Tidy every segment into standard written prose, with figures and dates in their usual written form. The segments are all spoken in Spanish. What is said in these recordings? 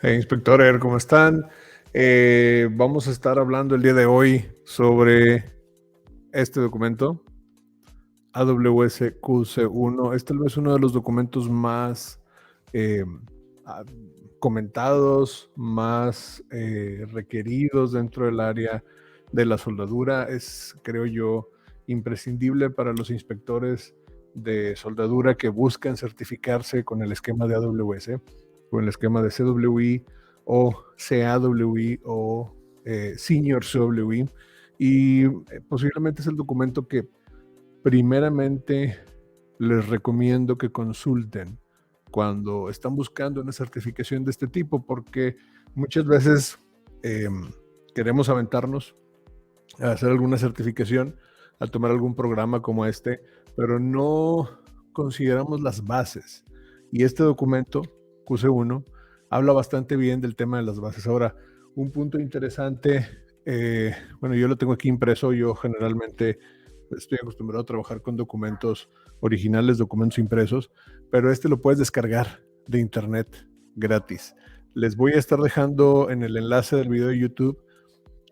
Hey, inspector, ¿cómo están? Vamos a estar hablando el día de hoy sobre este documento, AWS QC1. Es tal vez uno de los documentos más eh, ah, comentados, más requeridos dentro del área de la soldadura. Es, creo yo, imprescindible para los inspectores de soldadura que buscan certificarse con el esquema de AWS, con el esquema de CWI o CAWI o Senior CWI. Y posiblemente es el documento que primeramente les recomiendo que consulten cuando están buscando una certificación de este tipo, porque muchas veces eh, queremos aventarnos a hacer alguna certificación, a tomar algún programa como este, pero no consideramos las bases. Y este documento, QC1, habla bastante bien del tema de las bases. Ahora, un punto interesante, bueno, yo lo tengo aquí impreso, yo generalmente estoy acostumbrado a trabajar con documentos originales, documentos impresos, pero este lo puedes descargar de internet gratis. Les voy a estar dejando en el enlace del video de YouTube,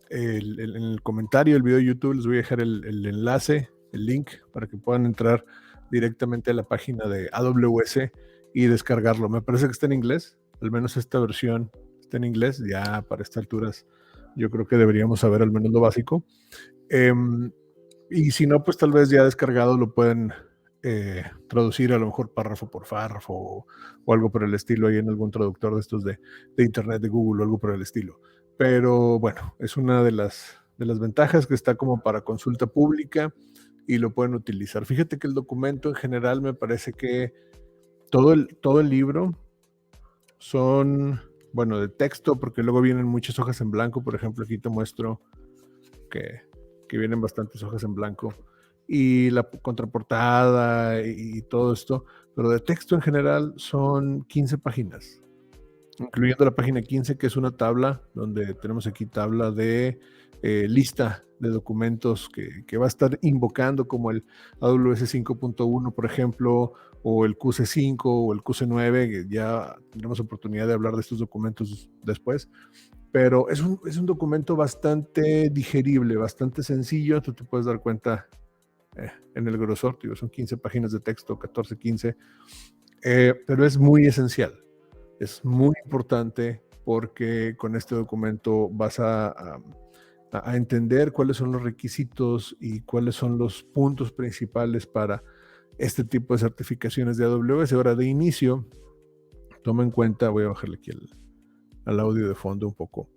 en el comentario del video de YouTube les voy a dejar el enlace, el link, para que puedan entrar directamente a la página de AWS y descargarlo. Me parece que está en inglés, al menos esta versión está en inglés, ya para estas alturas yo creo que deberíamos saber al menos lo básico. Y si no, pues tal vez ya descargado lo pueden traducir a lo mejor párrafo por párrafo o algo por el estilo ahí en algún traductor de estos de internet, de Google o algo por el estilo. Pero bueno, es una de las ventajas que está como para consulta pública y lo pueden utilizar. Fíjate que el documento en general me parece que todo el libro son, bueno, de texto, porque luego vienen muchas hojas en blanco. Por ejemplo, aquí te muestro que vienen bastantes hojas en blanco y la contraportada y todo esto, pero de texto en general son 15 páginas, incluyendo la página 15, que es una tabla, donde tenemos aquí tabla de lista de documentos que va a estar invocando, como el AWS 5.1, por ejemplo, o el QC5 o el QC9, que ya tendremos oportunidad de hablar de estos documentos después. Pero es un documento bastante digerible, bastante sencillo. Tú te puedes dar cuenta en el grosor, digo, son 15 páginas de texto, 14, 15, pero es muy esencial. Es muy importante porque con este documento vas a entender cuáles son los requisitos y cuáles son los puntos principales para este tipo de certificaciones de AWS. Ahora, de inicio, toma en cuenta, voy a bajarle aquí al audio de fondo un poco,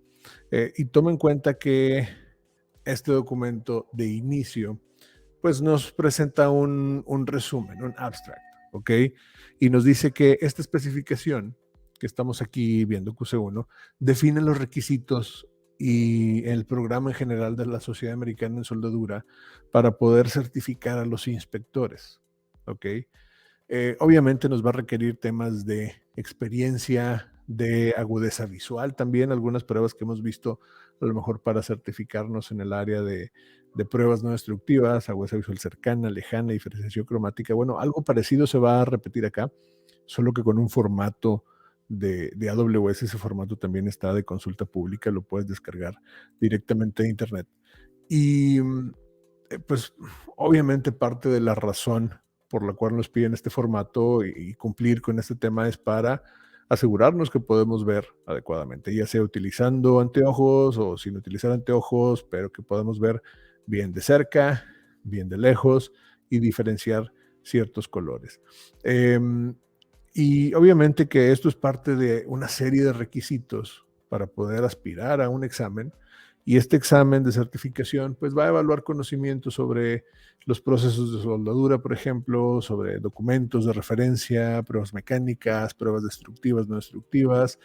y toma en cuenta que este documento de inicio pues nos presenta un resumen, un abstract, ¿ok? Y nos dice que esta especificación que estamos aquí viendo, QC1, define los requisitos y el programa en general de la Sociedad Americana en Soldadura para poder certificar a los inspectores, ¿ok? Obviamente nos va a requerir temas de experiencia, de agudeza visual también, algunas pruebas que hemos visto a lo mejor para certificarnos en el área de pruebas no destructivas, agudeza visual cercana, lejana, diferenciación cromática. Bueno, algo parecido se va a repetir acá, solo que con un formato de AWS. Ese formato también está de consulta pública, lo puedes descargar directamente de internet. Y pues obviamente parte de la razón por la cual nos piden este formato y cumplir con este tema es para asegurarnos que podemos ver adecuadamente, ya sea utilizando anteojos o sin utilizar anteojos, pero que podemos ver bien de cerca, bien de lejos y diferenciar ciertos colores. Y obviamente que esto es parte de una serie de requisitos para poder aspirar a un examen, y este examen de certificación pues va a evaluar conocimientos sobre los procesos de soldadura, por ejemplo, sobre documentos de referencia, pruebas mecánicas, pruebas destructivas, no destructivas,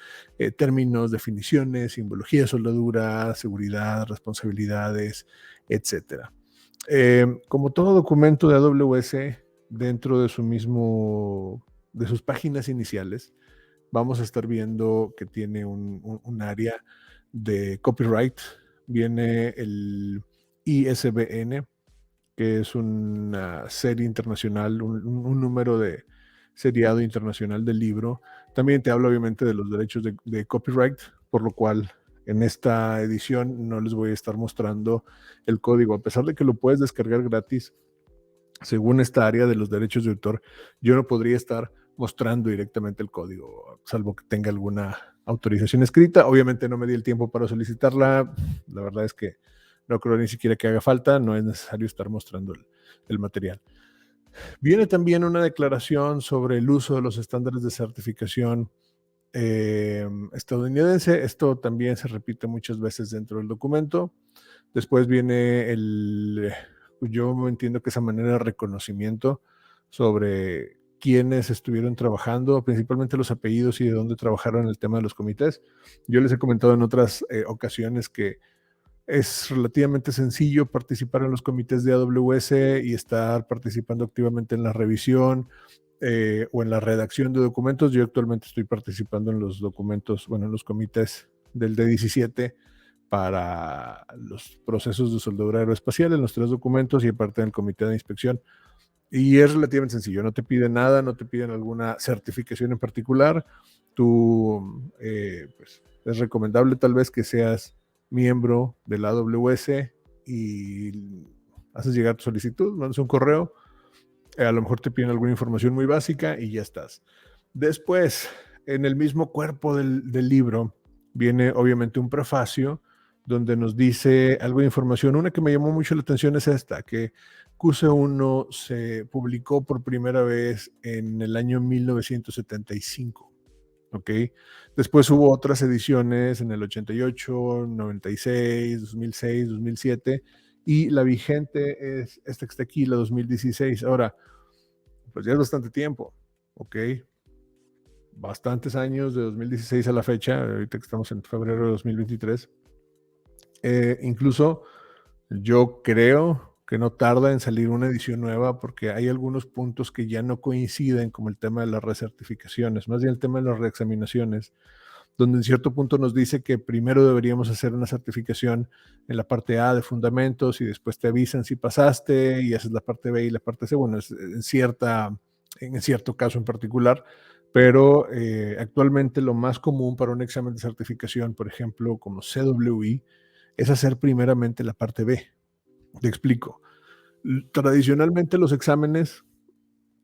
términos, definiciones, simbología de soldadura, seguridad, responsabilidades, etcétera. Como todo documento de AWS, dentro de de sus páginas iniciales, vamos a estar viendo que tiene un área de copyright. Viene el ISBN, que es una serie internacional, un número de seriado internacional del libro, También te hablo obviamente de los derechos de copyright, por lo cual en esta edición no les voy a estar mostrando el código, a pesar de que lo puedes descargar gratis. Según esta área de los derechos de autor, yo no podría estar mostrando directamente el código, salvo que tenga alguna autorización escrita. Obviamente no me di el tiempo para solicitarla. La verdad es que no creo ni siquiera que haga falta. No es necesario estar mostrando el material. Viene también una declaración sobre el uso de los estándares de certificación estadounidense. Esto también se repite muchas veces dentro del documento. Después viene yo entiendo que esa manera de reconocimiento sobre quiénes estuvieron trabajando, principalmente los apellidos y de dónde trabajaron en el tema de los comités. Yo les he comentado en otras ocasiones que es relativamente sencillo participar en los comités de AWS y estar participando activamente en la revisión o en la redacción de documentos. Yo actualmente estoy participando en los documentos, bueno, en los comités del D17 para los procesos de soldadura aeroespacial en los 3 documentos y aparte del comité de inspección. Y es relativamente sencillo, no te piden nada, no te piden alguna certificación en particular. Tú, pues, es recomendable tal vez que seas miembro de la AWS y haces llegar tu solicitud, mandas un correo, a lo mejor te piden alguna información muy básica y ya estás. Después, en el mismo cuerpo del libro, viene obviamente un prefacio donde nos dice algo de información. Una que me llamó mucho la atención es esta, que QC1 se publicó por primera vez en el año 1975. ¿Ok? Después hubo otras ediciones en el 88, 96, 2006, 2007 y la vigente es esta que está aquí, la 2016. Ahora, pues ya es bastante tiempo, ¿ok? Bastantes años de 2016 a la fecha, ahorita que estamos en febrero de 2023. Incluso yo creo que no tarda en salir una edición nueva porque hay algunos puntos que ya no coinciden, como el tema de las recertificaciones, más bien el tema de las reexaminaciones, donde en cierto punto nos dice que primero deberíamos hacer una certificación en la parte A de fundamentos y después te avisan si pasaste y haces la parte B y la parte C. Bueno, es en cierto caso en particular, pero actualmente lo más común para un examen de certificación, por ejemplo, como CWI, es hacer primeramente la parte B. Te explico. Tradicionalmente los exámenes,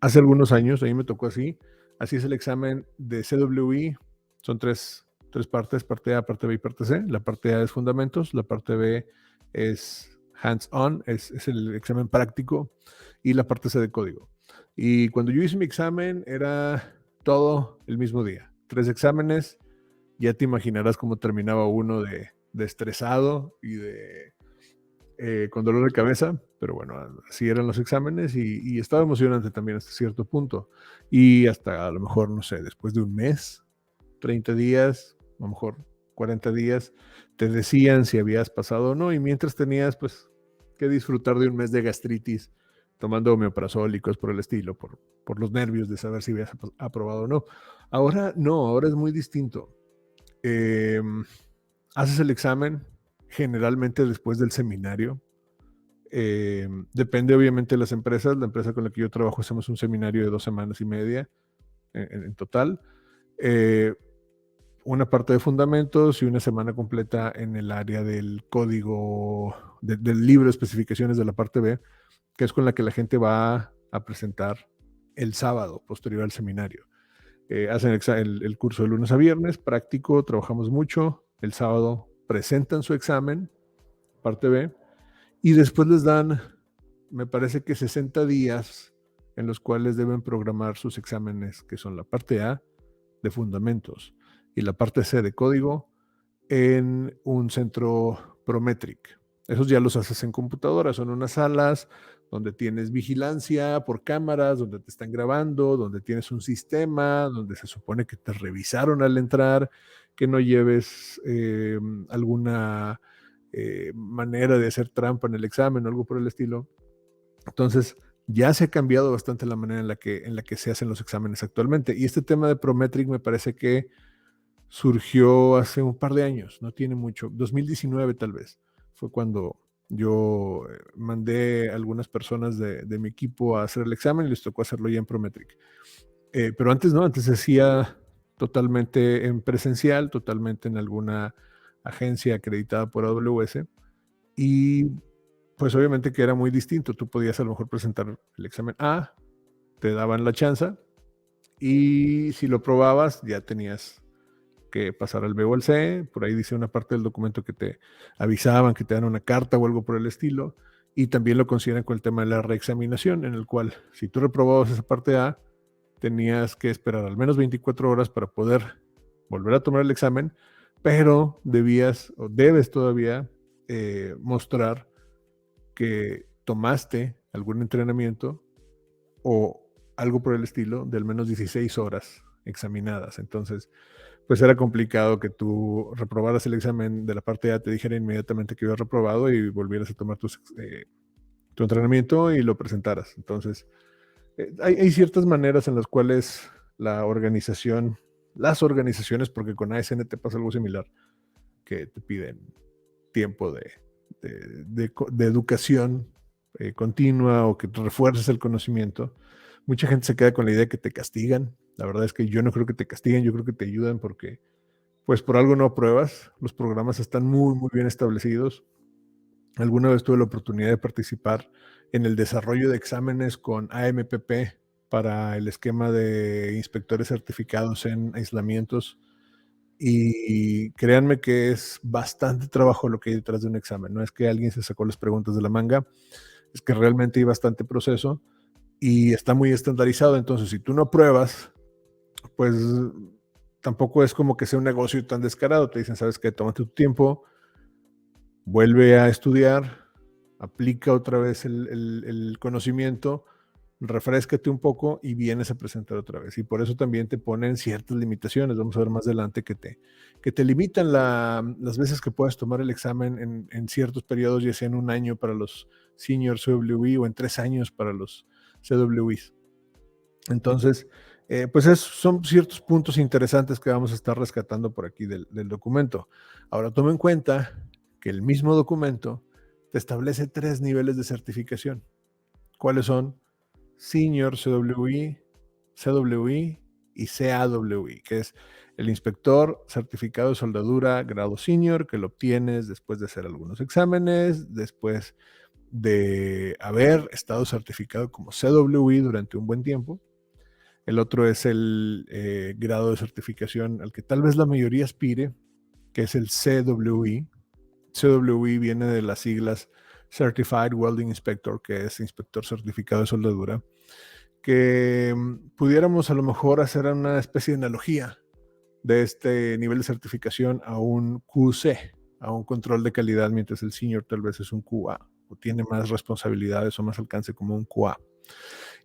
hace algunos años, a mí me tocó así es el examen de CWI, son tres partes, parte A, parte B y parte C. La parte A es fundamentos, la parte B es hands-on, es el examen práctico, y la parte C de código. Y cuando yo hice mi examen era todo el mismo día, 3 exámenes, ya te imaginarás cómo terminaba uno de estresado y con dolor de cabeza, pero bueno, así eran los exámenes y estaba emocionante también hasta cierto punto. Y hasta a lo mejor, no sé, después de un mes, 30 días, a lo mejor 40 días, te decían si habías pasado o no, y mientras tenías pues que disfrutar de un mes de gastritis, tomando omeprazol y cosas por el estilo, por los nervios de saber si habías aprobado o no. Ahora no, ahora es muy distinto. Haces el examen generalmente después del seminario. Depende obviamente de las empresas. La empresa con la que yo trabajo hacemos un seminario de 2 semanas y media en total. Una parte de fundamentos y una semana completa en el área del código, del libro de especificaciones de la parte B, que es con la que la gente va a presentar el sábado posterior al seminario. Hacen el curso de lunes a viernes, práctico, trabajamos mucho. El sábado presentan su examen, parte B, y después les dan, me parece que 60 días en los cuales deben programar sus exámenes, que son la parte A de fundamentos y la parte C de código, en un centro Prometric. Esos ya los haces en computadora, son unas salas donde tienes vigilancia por cámaras, donde te están grabando, donde tienes un sistema, donde se supone que te revisaron al entrar, que no lleves alguna manera de hacer trampa en el examen o algo por el estilo. Entonces, ya se ha cambiado bastante la manera en la que se hacen los exámenes actualmente. Y este tema de Prometric me parece que surgió hace un par de años, no tiene mucho, 2019 tal vez, fue cuando yo mandé a algunas personas de mi equipo a hacer el examen y les tocó hacerlo ya en Prometric. Pero antes no, antes se hacía totalmente en presencial, totalmente en alguna agencia acreditada por AWS. Y pues obviamente que era muy distinto. Tú podías a lo mejor presentar el examen A, te daban la chance y si lo probabas ya tenías que pasar al B o al C. Por ahí dice una parte del documento que te avisaban, que te dan una carta o algo por el estilo. Y también lo consideran con el tema de la reexaminación, en el cual si tú reprobabas esa parte A, tenías que esperar al menos 24 horas para poder volver a tomar el examen, pero debías o debes todavía mostrar que tomaste algún entrenamiento o algo por el estilo de al menos 16 horas examinadas. Entonces, pues era complicado que tú reprobaras el examen de la parte A, te dijera inmediatamente que habías reprobado y volvieras a tomar tu entrenamiento y lo presentaras. Entonces, hay ciertas maneras en las cuales las organizaciones, porque con ASN te pasa algo similar, que te piden tiempo de educación continua o que refuerces el conocimiento. Mucha gente se queda con la idea de que te castigan. La verdad es que yo no creo que te castiguen, yo creo que te ayudan porque pues por algo no apruebas. Los programas están muy, muy bien establecidos. Alguna vez tuve la oportunidad de participar en el desarrollo de exámenes con AMPP para el esquema de inspectores certificados en aislamientos. Y créanme que es bastante trabajo lo que hay detrás de un examen. No es que alguien se sacó las preguntas de la manga, es que realmente hay bastante proceso y está muy estandarizado. Entonces, si tú no apruebas, pues tampoco es como que sea un negocio tan descarado. Te dicen, ¿sabes qué? Tómate tu tiempo, vuelve a estudiar, aplica otra vez el conocimiento, refréscate un poco y vienes a presentar otra vez. Y por eso también te ponen ciertas limitaciones. Vamos a ver más adelante que te limitan las veces que puedes tomar el examen en ciertos periodos, ya sea en un año para los senior CWI o en 3 años para los CWIs. Entonces, pues son ciertos puntos interesantes que vamos a estar rescatando por aquí del documento. Ahora, toma en cuenta que el mismo documento te establece 3 niveles de certificación. ¿Cuáles son? Senior CWI, CWI y CAWI, que es el inspector certificado de soldadura grado senior, que lo obtienes después de hacer algunos exámenes, después de haber estado certificado como CWI durante un buen tiempo. El otro es el grado de certificación al que tal vez la mayoría aspire, que es el CWI. CWI viene de las siglas Certified Welding Inspector, que es inspector certificado de soldadura, que pudiéramos a lo mejor hacer una especie de analogía de este nivel de certificación a un QC, a un control de calidad, mientras el senior tal vez es un QA o tiene más responsabilidades o más alcance como un QA.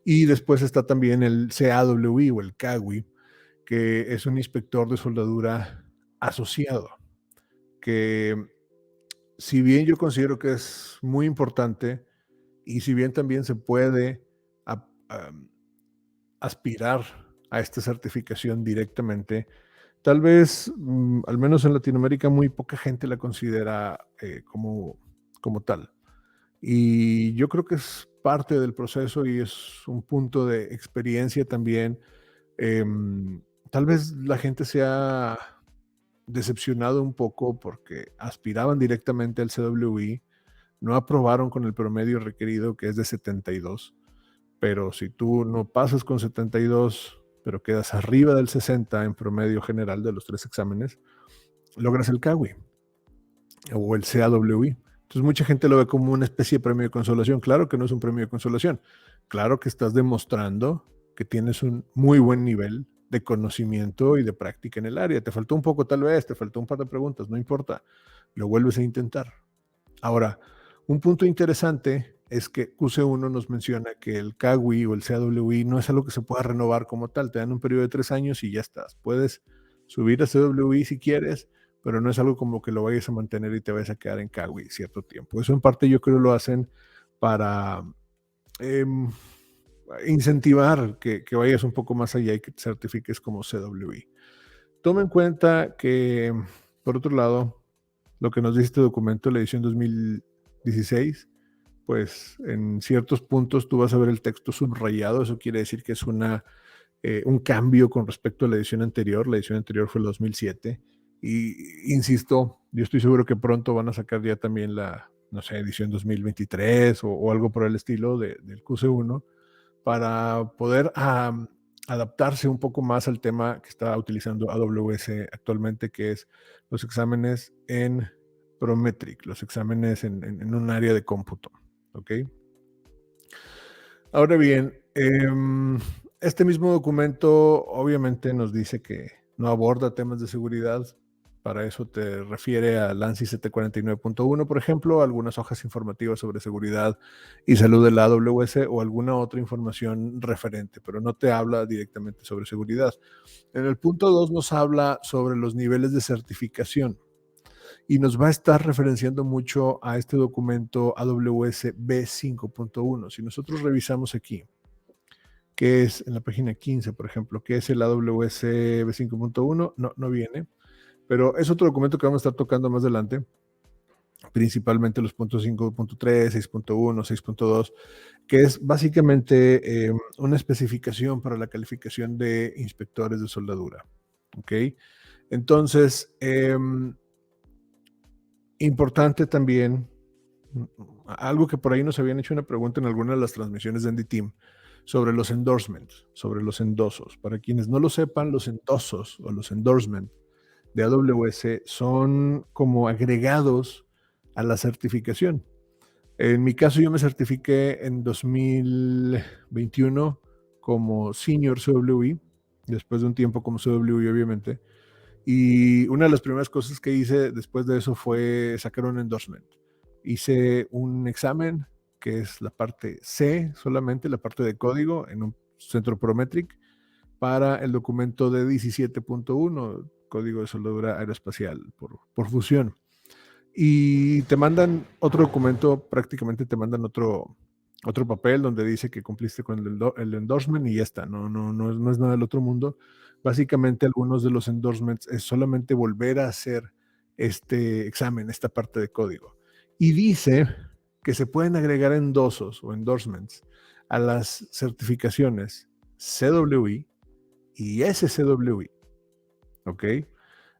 Y después está también el CAWI o el CAWI, que es un inspector de soldadura asociado, que si bien yo considero que es muy importante y si bien también se puede aspirar a esta certificación directamente, tal vez, al menos en Latinoamérica, muy poca gente la considera como tal. Y yo creo que es parte del proceso y es un punto de experiencia también. Tal vez la gente se ha decepcionado un poco porque aspiraban directamente al CWI, no aprobaron con el promedio requerido, que es de 72, pero si tú no pasas con 72, pero quedas arriba del 60 en promedio general de los 3 exámenes, logras el CAWI o el CAWI. Entonces mucha gente lo ve como una especie de premio de consolación. Claro que no es un premio de consolación. Claro que estás demostrando que tienes un muy buen nivel de conocimiento y de práctica en el área. Te faltó un poco tal vez, te faltó un par de preguntas, no importa. Lo vuelves a intentar. Ahora, un punto interesante es que QC1 nos menciona que el CAWI o el CAWI no es algo que se pueda renovar como tal. Te dan un periodo de 3 años y ya estás. Puedes subir a CWI si quieres, pero no es algo como que lo vayas a mantener y te vayas a quedar en CAWI cierto tiempo. Eso en parte yo creo lo hacen para incentivar que vayas un poco más allá y que te certifiques como CWI. Toma en cuenta que, por otro lado, lo que nos dice este documento, la edición 2016, pues en ciertos puntos tú vas a ver el texto subrayado. Eso quiere decir que es una un cambio con respecto a la edición anterior. La edición anterior fue el 2007. Y insisto, yo estoy seguro que pronto van a sacar ya también la, no sé, edición 2023 o algo por el estilo del QC1 para poder adaptarse un poco más al tema que está utilizando AWS actualmente, que es los exámenes en Prometric, los exámenes en un área de cómputo. ¿Ok? Ahora bien, este mismo documento obviamente nos dice que no aborda temas de seguridad. Para eso te refiere al ANSI 749.1, por ejemplo, algunas hojas informativas sobre seguridad y salud de la AWS o alguna otra información referente, pero no te habla directamente sobre seguridad. En el punto 2 nos habla sobre los niveles de certificación y nos va a estar referenciando mucho a este documento AWS B5.1. Si nosotros revisamos aquí, que es en la página 15, por ejemplo, que es el AWS B5.1, no viene, pero es otro documento que vamos a estar tocando más adelante, principalmente los puntos 5.3, 6.1, 6.2, que es básicamente una especificación para la calificación de inspectores de soldadura. ¿Ok? Entonces, importante también, algo que por ahí nos habían hecho una pregunta en alguna de las transmisiones de Andy Team, sobre los endorsements, sobre los endosos. Para quienes no lo sepan, los endosos o los endorsements de AWS son como agregados a la certificación. En mi caso, yo me certifiqué en 2021 como Senior CWI, después de un tiempo como CWI, obviamente. Y una de las primeras cosas que hice después de eso fue sacar un endorsement. Hice un examen, que es la parte C solamente, la parte de código, en un centro Prometric, para el documento de 17.1, código de soldadura aeroespacial por fusión. Y te mandan otro documento, prácticamente te mandan otro papel donde dice que cumpliste con el endorsement y ya está, no es nada del otro mundo. Básicamente algunos de los endorsements es solamente volver a hacer este examen, esta parte de código. Y dice que se pueden agregar endosos o endorsements a las certificaciones CWI y SCWI, ¿ok?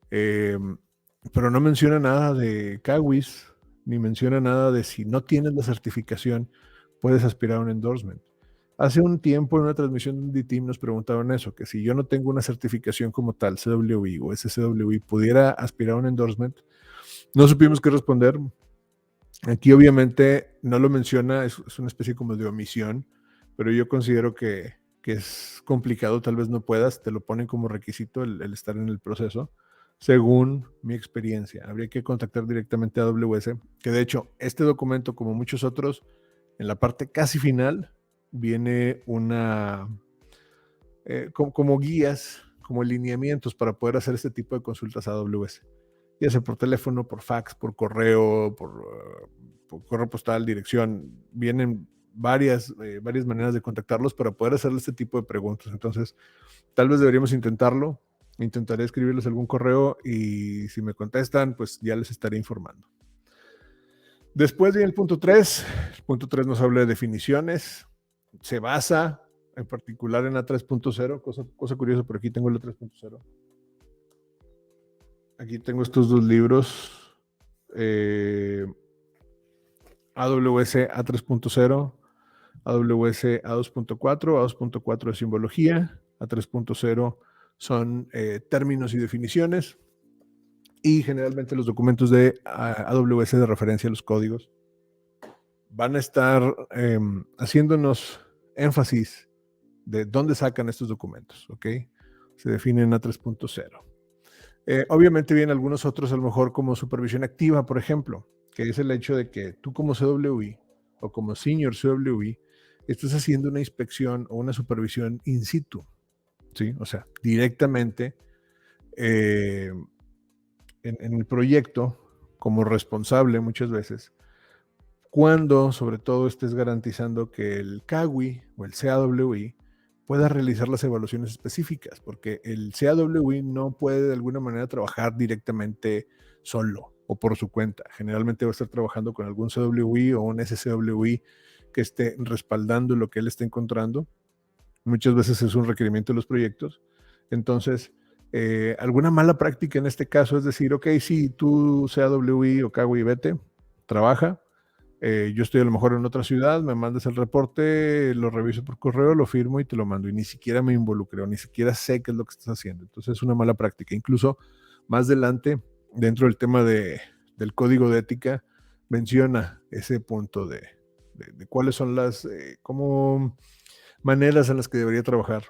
Pero no menciona nada de CAWIS, ni menciona nada de si no tienes la certificación, puedes aspirar a un endorsement. Hace un tiempo en una transmisión de Team nos preguntaron eso, que si yo no tengo una certificación como tal, CWI o SCWI, pudiera aspirar a un endorsement. No supimos qué responder. Aquí obviamente no lo menciona, es una especie como de omisión, pero yo considero que es complicado, tal vez no puedas, te lo ponen como requisito el estar en el proceso, según mi experiencia. Habría que contactar directamente a AWS, que de hecho este documento, como muchos otros, en la parte casi final, viene una, como guías, como lineamientos para poder hacer este tipo de consultas a AWS, ya sea por teléfono, por fax, por correo, por correo postal, dirección. Vienen varias maneras de contactarlos para poder hacerle este tipo de preguntas. Entonces, tal vez deberíamos intentarlo. Intentaré escribirles algún correo y si me contestan, pues ya les estaré informando. Después viene el punto 3. El punto 3 nos habla de definiciones. Se basa en particular en la 3.0, cosa curiosa, pero aquí tengo la 3.0. Aquí tengo estos dos libros. AWS A3.0, AWS A2.4, A2.4 es simbología, A3.0 son términos y definiciones, y generalmente los documentos de AWS de referencia a los códigos van a estar haciéndonos énfasis de dónde sacan estos documentos, ¿ok? Se definen A3.0. Obviamente vienen algunos otros, a lo mejor como supervisión activa, por ejemplo, que es el hecho de que tú como CWI o como Senior CWI estás haciendo una inspección o una supervisión in situ, ¿sí? O sea, directamente en el proyecto como responsable muchas veces, cuando sobre todo estés garantizando que el CAWI o el CAWI pueda realizar las evaluaciones específicas, porque el CAWI no puede de alguna manera trabajar directamente solo o por su cuenta. Generalmente va a estar trabajando con algún CWI o un SCWI que esté respaldando lo que él está encontrando. Muchas veces es un requerimiento de los proyectos. Entonces, alguna mala práctica en este caso es decir, ok, sí, tú CAWI o CAWI, vete, trabaja. Yo estoy a lo mejor en otra ciudad, me mandas el reporte, lo reviso por correo, lo firmo y te lo mando. Y ni siquiera me involucré, ni siquiera sé qué es lo que estás haciendo. Entonces es una mala práctica. Incluso más adelante, dentro del tema del código de ética, menciona ese punto de cuáles son las como maneras en las que debería trabajar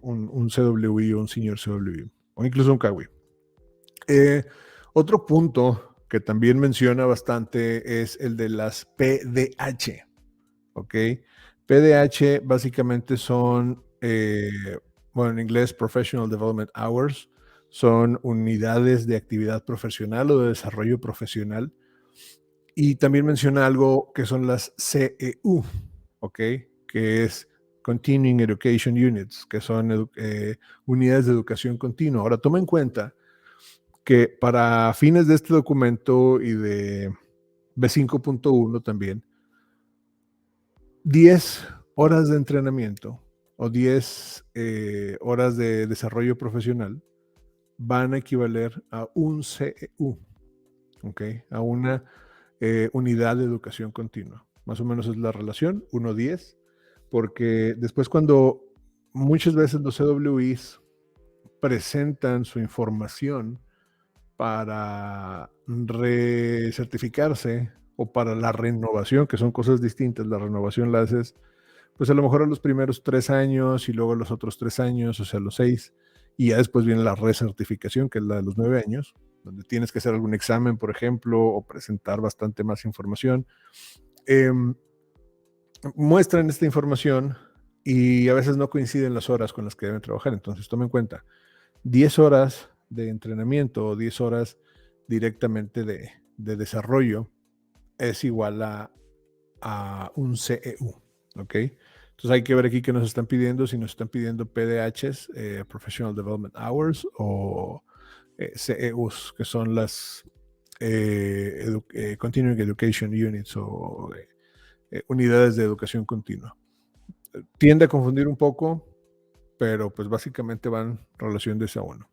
un CWI o un senior CWI, o incluso un CAWI. Otro punto que también menciona bastante es el de las PDH, ¿ok? PDH básicamente son, bueno, en inglés Professional Development Hours, son unidades de actividad profesional o de desarrollo profesional. Y también menciona algo que son las CEU, ¿ok? Que es Continuing Education Units, que son unidades de educación continua. Ahora, toma en cuenta que para fines de este documento y de B5.1 también, 10 horas de entrenamiento o 10 horas de desarrollo profesional van a equivaler a un CEU, ¿ok? A una unidad de educación continua. Más o menos es la relación, 1:10, porque después cuando muchas veces los CWIs presentan su información para recertificarse o para la renovación, que son cosas distintas. La renovación la haces, pues a lo mejor a los primeros 3 años y luego a los otros 3 años, o sea, los 6, y ya después viene la recertificación, que es la de los 9 años, donde tienes que hacer algún examen, por ejemplo, o presentar bastante más información. Em, Muestran esta información y a veces no coinciden las horas con las que deben trabajar. Entonces, toma en cuenta 10 horas de entrenamiento o 10 horas directamente de desarrollo es igual a un CEU, ¿ok? Entonces hay que ver aquí qué nos están pidiendo, si nos están pidiendo PDHs, Professional Development Hours, o CEUs, que son las Continuing Education Units o unidades de educación continua. Tiende a confundir un poco, pero pues básicamente van relación de ese a uno.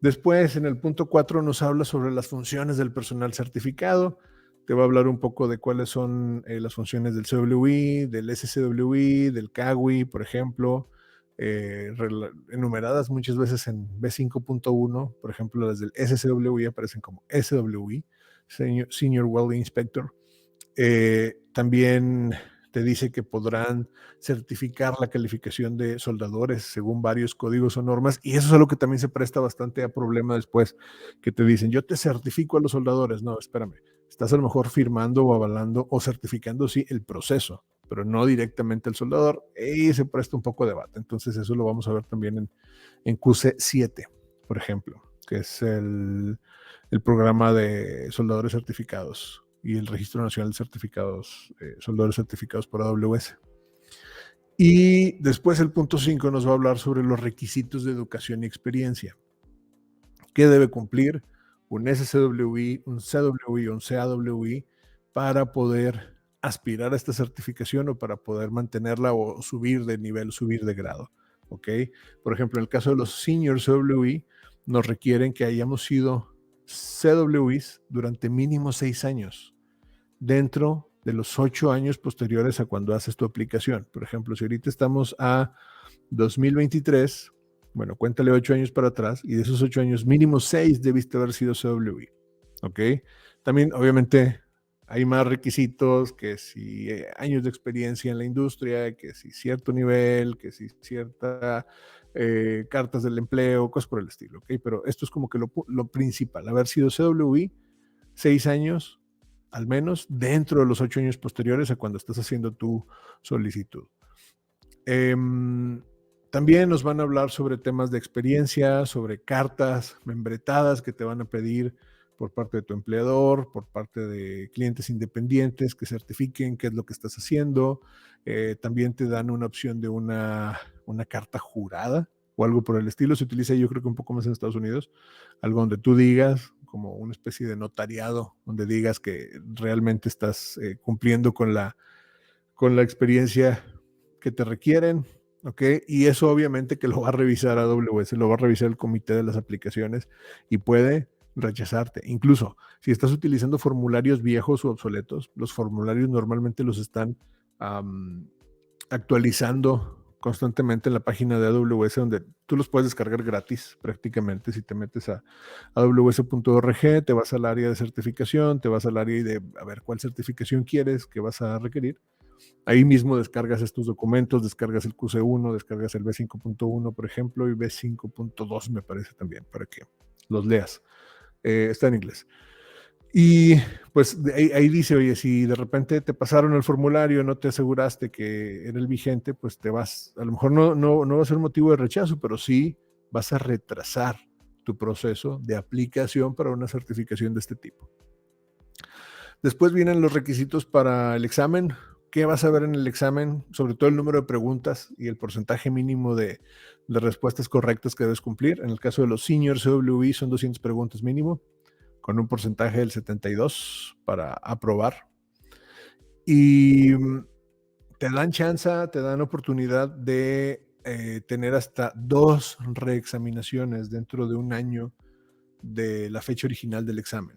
Después, en el punto 4 nos habla sobre las funciones del personal certificado. Te va a hablar un poco de cuáles son las funciones del CWI, del SCWI, del CAWI, por ejemplo, enumeradas muchas veces en B5.1. Por ejemplo, las del SCWI aparecen como SWI, Senior Welding Inspector. También te dice que podrán certificar la calificación de soldadores según varios códigos o normas, y eso es algo que también se presta bastante a problema después, que te dicen, yo te certifico a los soldadores. No, espérame, estás a lo mejor firmando o avalando o certificando, sí, el proceso, pero no directamente el soldador, y se presta un poco de debate. Entonces eso lo vamos a ver también en QC7, por ejemplo, que es el programa de soldadores certificados y el Registro Nacional de Certificados, soldadores certificados por AWS. Y después el punto 5 nos va a hablar sobre los requisitos de educación y experiencia. ¿Qué debe cumplir un SCWI, un CWI o un CAWI para poder aspirar a esta certificación o para poder mantenerla o subir de nivel, subir de grado? ¿Ok? Por ejemplo, en el caso de los Senior CWI, nos requieren que hayamos sido CWIs durante mínimo 6 años dentro de los 8 años posteriores a cuando haces tu aplicación. Por ejemplo, si ahorita estamos a 2023, bueno, cuéntale 8 años para atrás y de esos 8 años, mínimo 6 debiste haber sido CWI. ¿Ok? También, obviamente, hay más requisitos, que si años de experiencia en la industria, que si cierto nivel, que si cierta cartas del empleo, cosas por el estilo. ¿Ok? Pero esto es como que lo principal, haber sido CWI 6 años al menos dentro de los 8 años posteriores a cuando estás haciendo tu solicitud. También nos van a hablar sobre temas de experiencia, sobre cartas membretadas que te van a pedir por parte de tu empleador, por parte de clientes independientes que certifiquen qué es lo que estás haciendo. También te dan una opción de una carta jurada o algo por el estilo. Se utiliza, yo creo que un poco más en Estados Unidos, algo donde tú digas, como una especie de notariado, donde digas que realmente estás cumpliendo con la experiencia que te requieren. ¿ok? Y eso obviamente que lo va a revisar AWS, lo va a revisar el comité de las aplicaciones y puede rechazarte. Incluso si estás utilizando formularios viejos o obsoletos, los formularios normalmente los están actualizando constantemente en la página de AWS, donde tú los puedes descargar gratis prácticamente. Si te metes a aws.org, te vas al área de certificación, te vas al área de a ver cuál certificación quieres que vas a requerir. Ahí mismo descargas estos documentos, descargas el QC1, descargas el B5.1, por ejemplo, y B5.2 me parece también, para que los leas. Está en inglés. Y pues ahí dice, oye, si de repente te pasaron el formulario, no te aseguraste que era el vigente, pues te vas, a lo mejor no va a ser motivo de rechazo, pero sí vas a retrasar tu proceso de aplicación para una certificación de este tipo. Después vienen los requisitos para el examen. ¿Qué vas a ver en el examen? Sobre todo el número de preguntas y el porcentaje mínimo de respuestas correctas que debes cumplir. En el caso de los seniors CWI son 200 preguntas mínimo, con un porcentaje del 72 para aprobar. Y te dan chance, te dan oportunidad de tener hasta 2 reexaminaciones dentro de un año de la fecha original del examen.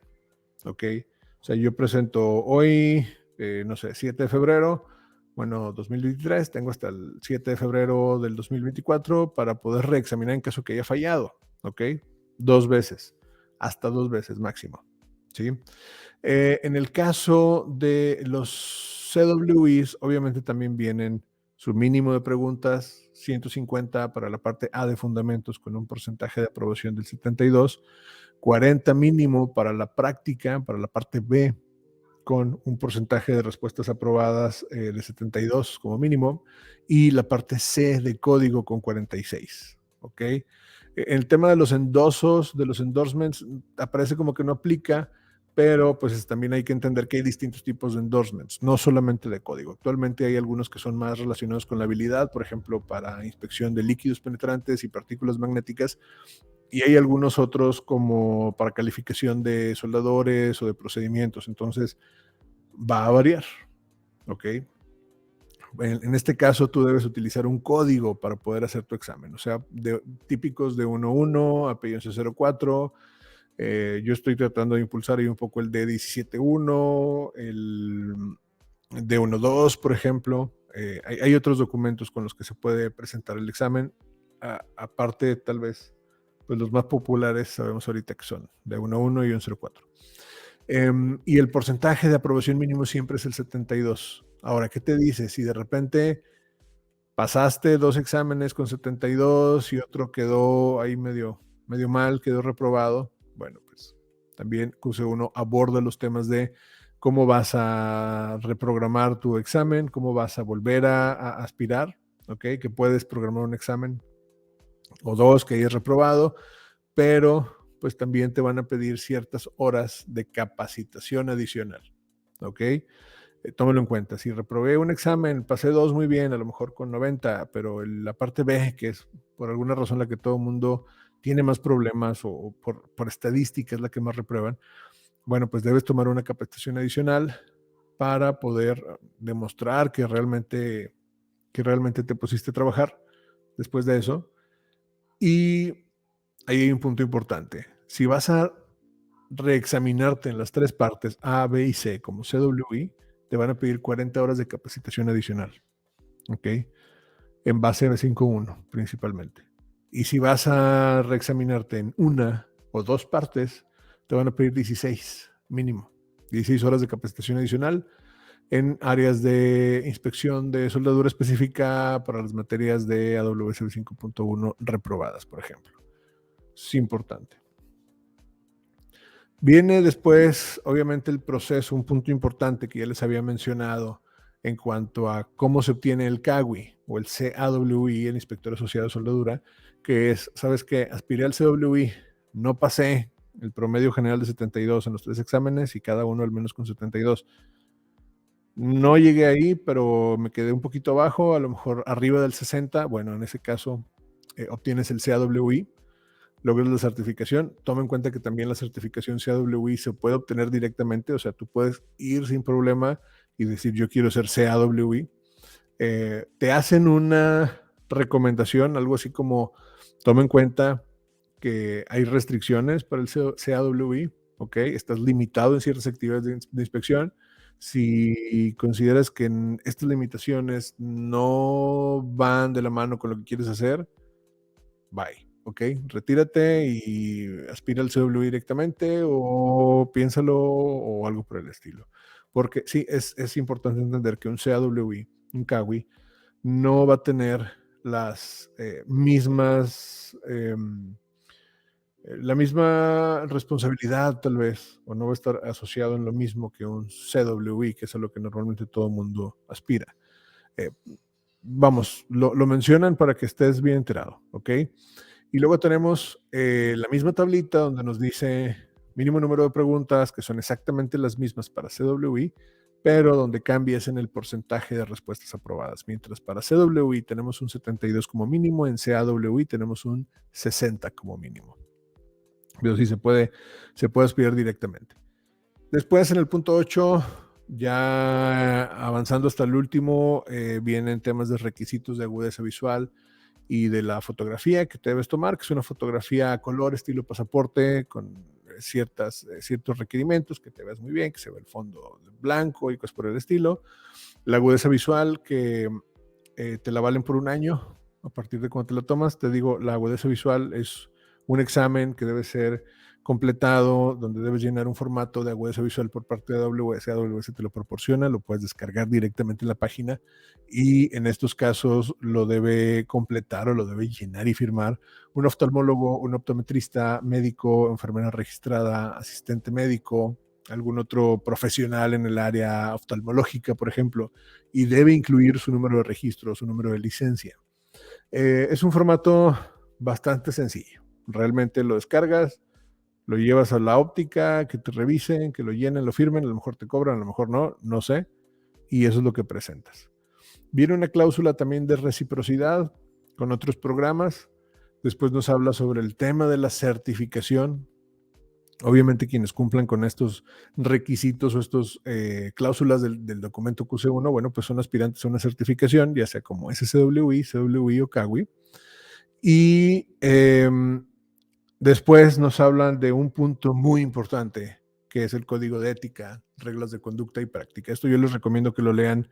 ¿Ok? O sea, yo presento hoy, no sé, 7 de febrero, bueno, 2023, tengo hasta el 7 de febrero del 2024 para poder reexaminar en caso que haya fallado, ¿ok? 2 veces, hasta 2 veces máximo, ¿sí? En el caso de los CWIs, obviamente también vienen su mínimo de preguntas, 150 para la parte A de fundamentos con un porcentaje de aprobación del 72, 40 mínimo para la práctica, para la parte B, con un porcentaje de respuestas aprobadas de 72 como mínimo, y la parte C de código con 46, ¿ok? El tema de los endosos, de los endorsements, aparece como que no aplica, pero pues también hay que entender que hay distintos tipos de endorsements, no solamente de código. Actualmente hay algunos que son más relacionados con la habilidad, por ejemplo, para inspección de líquidos penetrantes y partículas magnéticas, y hay algunos otros como para calificación de soldadores o de procedimientos. Entonces, va a variar, ¿ok? En este caso, tú debes utilizar un código para poder hacer tu examen, o sea, típicos de 1.1, API 11.04. Yo estoy tratando de impulsar ahí un poco el D17.1, el D1.2, por ejemplo. Hay otros documentos con los que se puede presentar el examen, aparte tal vez pues los más populares sabemos ahorita que son de 1.1 y 1.04. Y el porcentaje de aprobación mínimo siempre es el 72. Ahora, ¿qué te dice? Si de repente pasaste 2 exámenes con 72 y otro quedó ahí medio mal, quedó reprobado, bueno, pues también QC1 aborda los temas de cómo vas a reprogramar tu examen, cómo vas a volver a aspirar, ¿ok? Que puedes programar un examen o 2 que hayas reprobado, pero pues también te van a pedir ciertas horas de capacitación adicional, ¿ok? Tómalo en cuenta. Si reprobé un examen, pasé 2 muy bien, a lo mejor con 90, pero la parte B, que es por alguna razón la que todo el mundo tiene más problemas o por estadística es la que más reprueban, bueno, pues debes tomar una capacitación adicional para poder demostrar que realmente te pusiste a trabajar después de eso. Y ahí hay un punto importante. Si vas a reexaminarte en las 3 partes A, B y C como CWI, te van a pedir 40 horas de capacitación adicional, ¿ok? En base a B5.1 principalmente. Y si vas a reexaminarte en una o 2 partes, te van a pedir 16 mínimo, 16 horas de capacitación adicional en áreas de inspección de soldadura específica para las materias de AWS B5.1 reprobadas, por ejemplo. Es importante. Viene después, obviamente, el proceso, un punto importante que ya les había mencionado en cuanto a cómo se obtiene el CAWI o el CAWI, el Inspector Asociado de Soldadura, que es, ¿sabes qué? Aspiré al CWI, no pasé el promedio general de 72 en los 3 exámenes y cada uno al menos con 72. No llegué ahí, pero me quedé un poquito abajo, a lo mejor arriba del 60. Bueno, en ese caso obtienes el CAWI, logres la certificación. Toma en cuenta que también la certificación CAWI se puede obtener directamente, o sea, tú puedes ir sin problema y decir yo quiero ser CAWI. Te hacen una recomendación, algo así como toma en cuenta que hay restricciones para el CAWI, ¿ok? Estás limitado en ciertas actividades de inspección. Si consideras que estas limitaciones no van de la mano con lo que quieres hacer, bye, ¿ok? Retírate y aspira al CWI directamente o piénsalo o algo por el estilo. Porque sí, es importante entender que un CAWI, un CAWI, no va a tener las mismas, la misma responsabilidad tal vez, o no va a estar asociado en lo mismo que un CWI, que es a lo que normalmente todo el mundo aspira. Eh, vamos, lo mencionan para que estés bien enterado, ¿ok? Y luego tenemos la misma tablita donde nos dice mínimo número de preguntas, que son exactamente las mismas para CWI, pero donde cambia es en el porcentaje de respuestas aprobadas. Mientras para CWI tenemos un 72 como mínimo, en CAWI tenemos un 60 como mínimo. Pero sí se puede aspirar directamente. Después en el punto 8, ya avanzando hasta el último, vienen temas de requisitos de agudeza visual y de la fotografía que te debes tomar, que es una fotografía a color estilo pasaporte con ciertos requerimientos, que te veas muy bien, que se ve el fondo blanco y cosas por el estilo. La agudeza visual que te la valen por un año a partir de cuando te la tomas. Te digo, la agudeza visual es un examen que debe ser completado, donde debes llenar un formato de agudeza visual por parte de AWS. AWS te lo proporciona, lo puedes descargar directamente en la página y en estos casos lo debe completar o lo debe llenar y firmar un oftalmólogo, un optometrista, médico, enfermera registrada, asistente médico, algún otro profesional en el área oftalmológica, por ejemplo, y debe incluir su número de registro, su número de licencia. Es un formato bastante sencillo. Realmente lo descargas, lo llevas a la óptica, que te revisen, que lo llenen, lo firmen, a lo mejor te cobran, a lo mejor no, no sé, y eso es lo que presentas. Viene una cláusula también de reciprocidad con otros programas. Después nos habla sobre el tema de la certificación. Obviamente quienes cumplan con estos requisitos o estos cláusulas del documento QC1, bueno, pues son aspirantes a una certificación, ya sea como SCWI, CWI o CAWI. Y después nos hablan de un punto muy importante, que es el código de ética, reglas de conducta y práctica. Esto yo les recomiendo que lo lean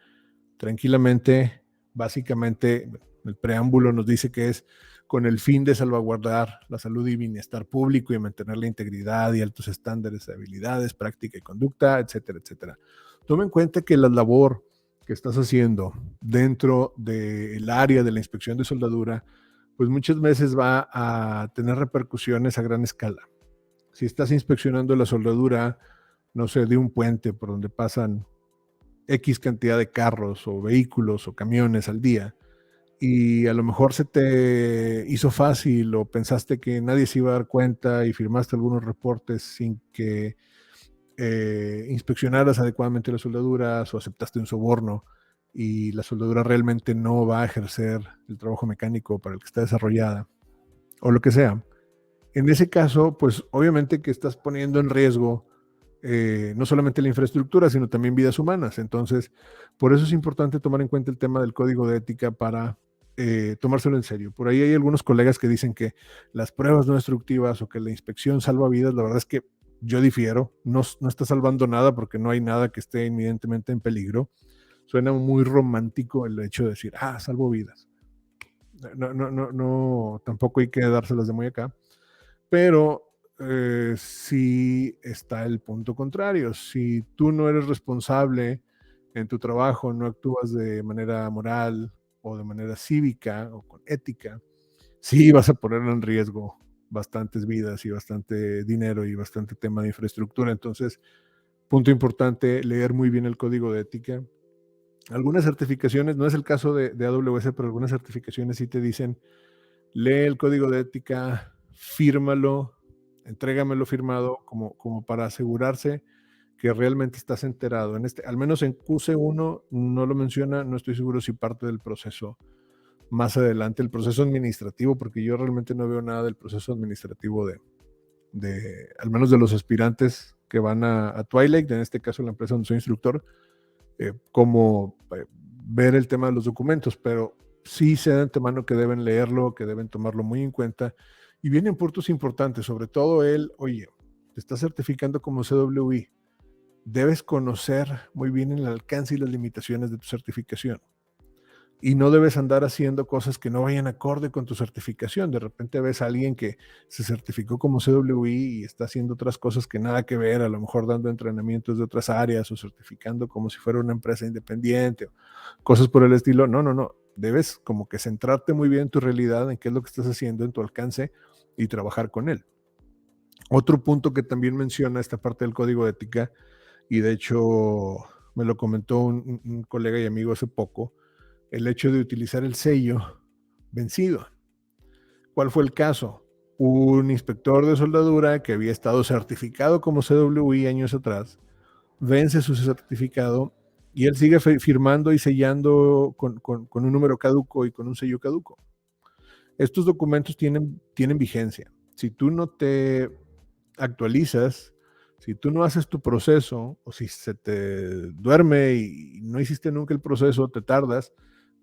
tranquilamente. Básicamente, el preámbulo nos dice que es con el fin de salvaguardar la salud y bienestar público y mantener la integridad y altos estándares de habilidades, práctica y conducta, etcétera, etcétera. Toma en cuenta que la labor que estás haciendo dentro del área de la inspección de soldadura, pues muchas veces va a tener repercusiones a gran escala. Si estás inspeccionando la soldadura, no sé, de un puente por donde pasan X cantidad de carros o vehículos o camiones al día, y a lo mejor se te hizo fácil o pensaste que nadie se iba a dar cuenta y firmaste algunos reportes sin que inspeccionaras adecuadamente las soldaduras o aceptaste un soborno y la soldadura realmente no va a ejercer el trabajo mecánico para el que está desarrollada o lo que sea. En ese caso, pues obviamente que estás poniendo en riesgo no solamente la infraestructura, sino también vidas humanas. Entonces, por eso es importante tomar en cuenta el tema del código de ética para tomárselo en serio. Por ahí hay algunos colegas que dicen que las pruebas no destructivas o que la inspección salva vidas. La verdad es que yo difiero. No está salvando nada porque no hay nada que esté inminentemente en peligro. Suena muy romántico el hecho de decir, salvo vidas. No, tampoco hay que dárselas de muy acá. Pero sí está el punto contrario. Si tú no eres responsable en tu trabajo, no actúas de manera moral o de manera cívica o con ética, sí vas a poner en riesgo bastantes vidas y bastante dinero y bastante tema de infraestructura. Entonces, punto importante, leer muy bien el código de ética. Algunas certificaciones, no es el caso de AWS, pero algunas certificaciones sí te dicen, lee el código de ética, fírmalo, entrégamelo firmado como para asegurarse que realmente estás enterado. Al menos en QC1 no lo menciona, no estoy seguro si parte del proceso más adelante, el proceso administrativo, porque yo realmente no veo nada del proceso administrativo al menos de los aspirantes que van a Twilight, en este caso la empresa donde soy instructor, como ver el tema de los documentos, pero sí sé de antemano que deben leerlo, que deben tomarlo muy en cuenta. Y vienen puntos importantes, sobre todo oye, te estás certificando como CWI. Debes conocer muy bien el alcance y las limitaciones de tu certificación. Y no debes andar haciendo cosas que no vayan acorde con tu certificación. De repente ves a alguien que se certificó como CWI y está haciendo otras cosas que nada que ver, a lo mejor dando entrenamientos de otras áreas o certificando como si fuera una empresa independiente o cosas por el estilo. No, no, no. Debes como que centrarte muy bien en tu realidad, en qué es lo que estás haciendo, en tu alcance y trabajar con él. Otro punto que también menciona esta parte del código de ética, y de hecho me lo comentó un colega y amigo hace poco, el hecho de utilizar el sello vencido. ¿Cuál fue el caso? Un inspector de soldadura que había estado certificado como CWI años atrás, vence su certificado y él sigue firmando y sellando con un número caduco y con un sello caduco. Estos documentos tienen vigencia. Si tú no te actualizas, si tú no haces tu proceso o si se te duerme y no hiciste nunca el proceso, te tardas,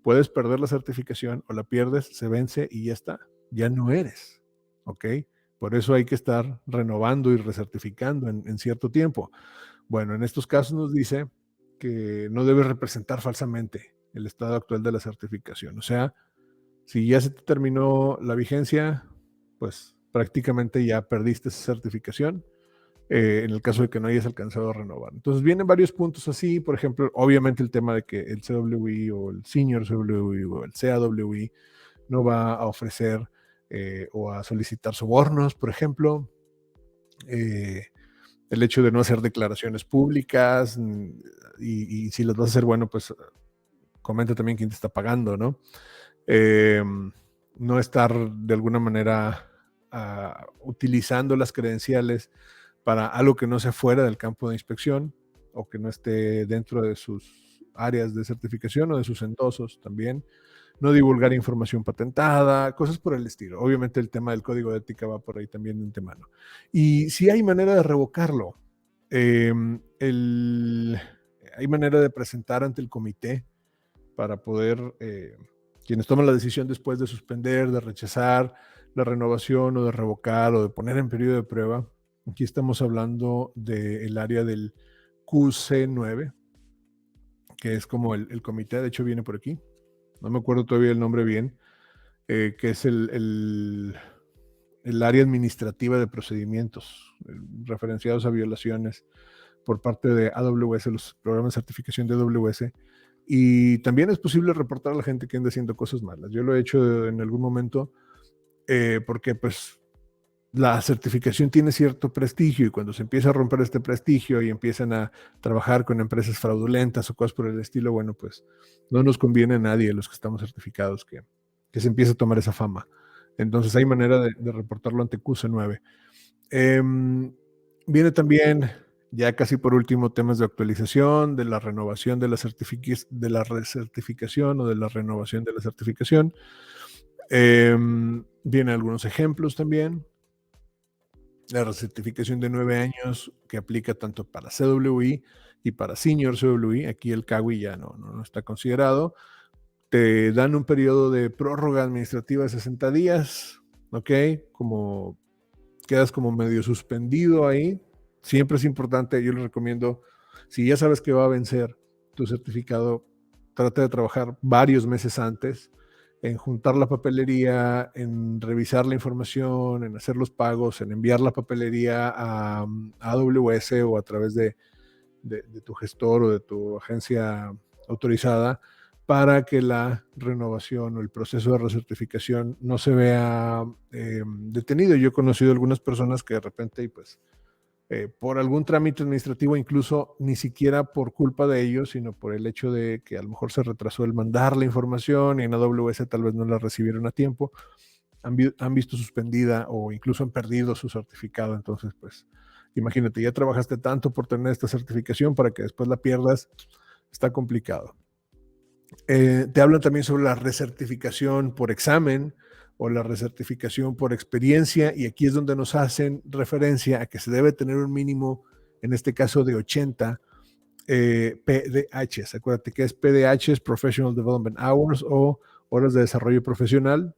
puedes perder la certificación o la pierdes, se vence y ya está, ya no eres, ¿ok? Por eso hay que estar renovando y recertificando en cierto tiempo. Bueno, en estos casos nos dice que no debes representar falsamente el estado actual de la certificación. O sea, si ya se te terminó la vigencia, pues prácticamente ya perdiste esa certificación en el caso de que no hayas alcanzado a renovar. Entonces vienen varios puntos así, por ejemplo, obviamente el tema de que el CWI o el Senior CWI o el CAWI no va a ofrecer o a solicitar sobornos, por ejemplo. El hecho de no hacer declaraciones públicas y si las vas a hacer, bueno, pues comenta también quién te está pagando, ¿no? No estar de alguna manera utilizando las credenciales para algo que no sea fuera del campo de inspección o que no esté dentro de sus áreas de certificación o de sus endosos también. No divulgar información patentada, cosas por el estilo. Obviamente el tema del código de ética va por ahí también de antemano. Y si hay manera de revocarlo. Eh, hay manera de presentar ante el comité para poder, quienes toman la decisión después de suspender, de rechazar la renovación o de revocar o de poner en periodo de prueba. Aquí estamos hablando del área del QC9, que es como el comité, de hecho viene por aquí, no me acuerdo todavía el nombre bien, que es el área administrativa de procedimientos referenciados a violaciones por parte de AWS, los programas de certificación de AWS. Y también es posible reportar a la gente que anda haciendo cosas malas. Yo lo he hecho en algún momento porque pues la certificación tiene cierto prestigio y cuando se empieza a romper este prestigio y empiezan a trabajar con empresas fraudulentas o cosas por el estilo, bueno, pues no nos conviene a nadie, los que estamos certificados, que se empiece a tomar esa fama. Entonces hay manera de reportarlo ante QC9. Viene también, ya casi por último, temas de actualización, de la renovación de la recertificación o de la renovación de la certificación. Vienen algunos ejemplos también. La recertificación de 9 años que aplica tanto para CWI y para Senior CWI. Aquí el CAWI ya no está considerado. Te dan un periodo de prórroga administrativa de 60 días, ¿ok? Como quedas como medio suspendido ahí. Siempre es importante, yo les recomiendo, si ya sabes que va a vencer tu certificado, trata de trabajar varios meses antes en juntar la papelería, en revisar la información, en hacer los pagos, en enviar la papelería a AWS o a través de tu gestor o de tu agencia autorizada para que la renovación o el proceso de recertificación no se vea detenido. Yo he conocido algunas personas que de repente, pues, por algún trámite administrativo, incluso ni siquiera por culpa de ellos, sino por el hecho de que a lo mejor se retrasó el mandar la información y en AWS tal vez no la recibieron a tiempo, han visto suspendida o incluso han perdido su certificado. Entonces, pues, imagínate, ya trabajaste tanto por tener esta certificación para que después la pierdas, está complicado. Te hablan también sobre la recertificación por examen o la recertificación por experiencia, y aquí es donde nos hacen referencia a que se debe tener un mínimo, en este caso de 80 PDHs. Acuérdate que es PDHs, Professional Development Hours, o horas de desarrollo profesional,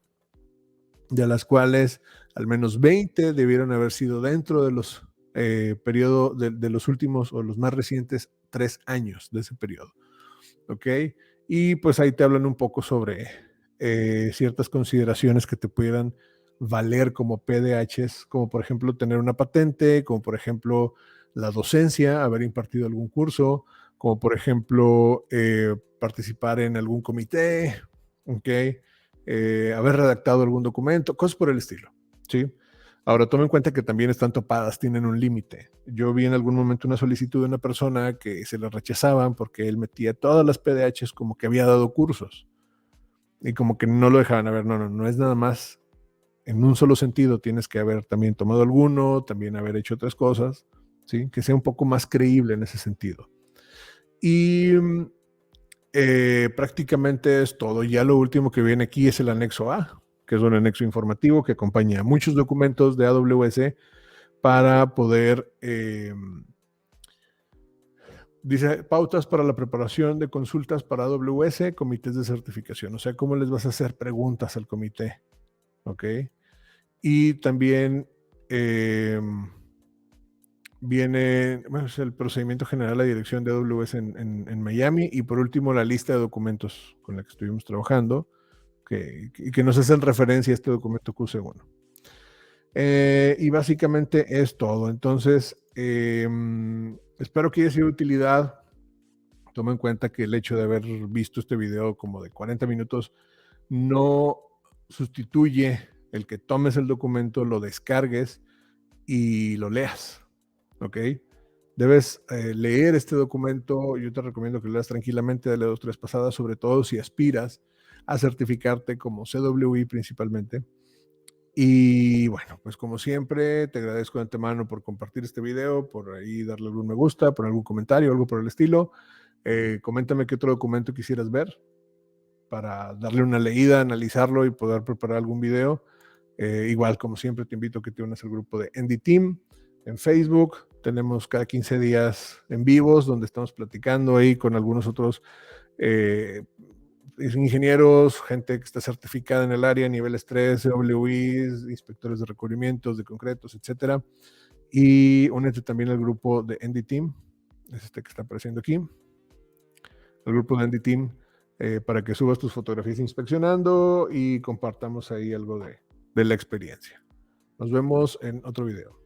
de las cuales al menos 20 debieron haber sido dentro de los periodos de los últimos o los más recientes 3 años de ese periodo. ¿Ok? Y pues ahí te hablan un poco sobre ciertas consideraciones que te pudieran valer como PDHs, como por ejemplo tener una patente, como por ejemplo la docencia, haber impartido algún curso, como por ejemplo participar en algún comité, ¿ok? Haber redactado algún documento, cosas por el estilo, ¿sí? Ahora, toma en cuenta que también están topadas, tienen un límite. Yo vi en algún momento una solicitud de una persona que se la rechazaban porque él metía todas las PDHs como que había dado cursos y como que no lo dejaban. A ver, no es nada más en un solo sentido, tienes que haber también tomado alguno, también haber hecho otras cosas, ¿sí? Que sea un poco más creíble en ese sentido. Y prácticamente es todo. Ya lo último que viene aquí es el anexo A, que es un anexo informativo que acompaña muchos documentos de AWS para poder, dice, pautas para la preparación de consultas para AWS, comités de certificación, o sea, cómo les vas a hacer preguntas al comité, ¿ok? Y también viene, bueno, es el procedimiento general, la dirección de AWS en Miami, y por último la lista de documentos con la que estuvimos trabajando, que nos hacen referencia a este documento QC1. Y básicamente es todo. Entonces, espero que haya sido de utilidad. Toma en cuenta que el hecho de haber visto este video como de 40 minutos no sustituye el que tomes el documento, lo descargues y lo leas, ¿ok? Debes leer este documento. Yo te recomiendo que lo leas tranquilamente, dale 2 o 3 pasadas, sobre todo si aspiras a certificarte como CWI principalmente. Y bueno, pues como siempre, te agradezco de antemano por compartir este video, por ahí darle algún me gusta, por algún comentario, algo por el estilo. Coméntame qué otro documento quisieras ver para darle una leída, analizarlo y poder preparar algún video. Igual, como siempre, te invito a que te unas al grupo de ND Team en Facebook. Tenemos cada 15 días en vivos donde estamos platicando ahí con algunos otros ingenieros, gente que está certificada en el área, niveles 3, CWIs, inspectores de recubrimientos de concretos, etcétera. Y únete también al grupo de ND Team, es este que está apareciendo aquí, el grupo de ND Team, para que subas tus fotografías inspeccionando y compartamos ahí algo de la experiencia. Nos vemos en otro video.